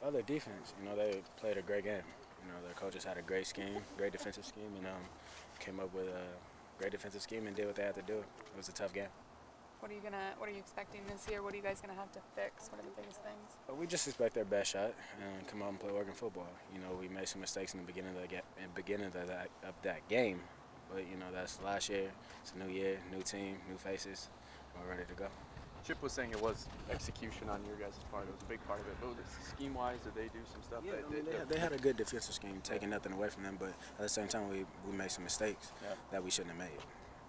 Other defense, they played a great game. Their coaches had a great scheme, great defensive scheme, and came up with a great defensive scheme and did what they had to do. It was a tough game. What are you expecting this year? What are you guys gonna have to fix? What are the biggest things? But we just expect their best shot and come out and play Oregon football. We made some mistakes in the beginning of that game, but that's last year. It's a new year, new team, new faces. We're ready to go. Chip was saying it was execution on your guys' part. It was a big part of it. But scheme-wise, did they do some stuff? Yeah, they had a good defensive scheme, taking nothing away from them. But at the same time, we made some mistakes that we shouldn't have made.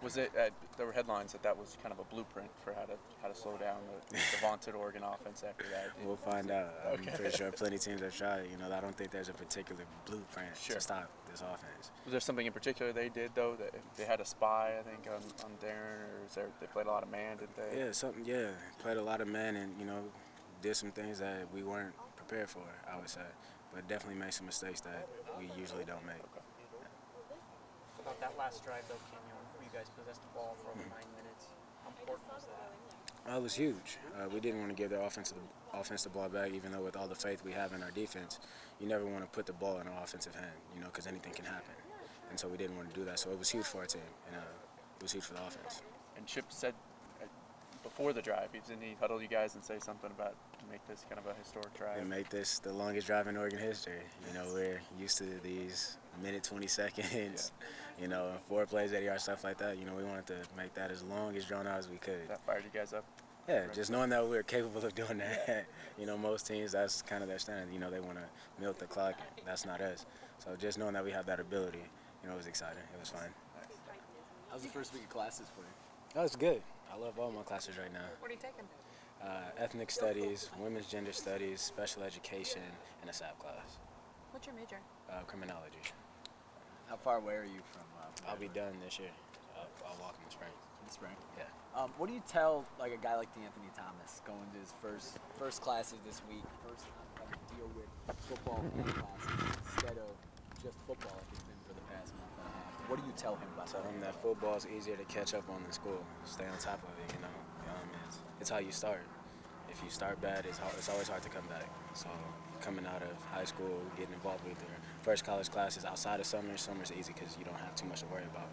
Was it? There were headlines that was kind of a blueprint for how to slow down the vaunted Oregon offense after that. We'll find out. I'm pretty sure plenty of teams have tried it. I don't think there's a particular blueprint to stop this offense. Was there something in particular they did though? That they had a spy, I think, on Darren, or they played a lot of man, didn't they? Yeah, played a lot of man, and did some things that we weren't prepared for, I would say, but definitely made some mistakes that we usually don't make. Okay. About that last drive, though, Kenyon, where you guys possessed the ball for over 9 minutes. How important was that? It was huge. We didn't want to give their offense the ball back, even though with all the faith we have in our defense, you never want to put the ball in our offensive hand, because anything can happen. And so we didn't want to do that. So it was huge for our team, and it was huge for the offense. And Chip said before the drive, didn't he huddle you guys and say something about make this kind of a historic drive? And make this the longest drive in Oregon history. We're used to these minute 20 seconds, 4 plays, 80 yards, stuff like that. We wanted to make that as long, as drawn out as we could. That fired you guys up? Yeah, just knowing that we were capable of doing that. Most teams, that's kind of their standard. They want to milk the clock. That's not us. So just knowing that we have that ability, it was exciting. It was fun. How's the first week of classes for you? That was good. I love all my classes right now. What are you taking? Ethnic studies, women's gender studies, special education, and a SAP class. What's your major? Criminology. How far away are you from I'll be done this year. I'll walk in the spring. In the spring? Yeah. What do you tell a guy like D'Anthony Thomas going to his first classes this week, first time having to deal with football classes instead of just football like it's been for the past month and a half? What do you tell him about Tell him that football is easier to catch up on than school. Stay on top of it, it's how you start. If you start bad, it's always hard to come back. So coming out of high school, getting involved with your first college classes outside of summer's easy because you don't have too much to worry about.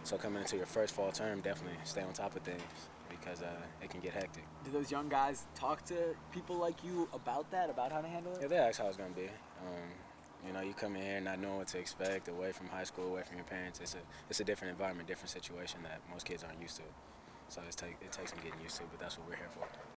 So coming into your first fall term, definitely stay on top of things because it can get hectic. Do those young guys talk to people like you about that, about how to handle it? Yeah, they ask how it's going to be. You come in here not knowing what to expect, away from high school, away from your parents. It's a different environment, different situation that most kids aren't used to. So it takes some getting used to, but that's what we're here for.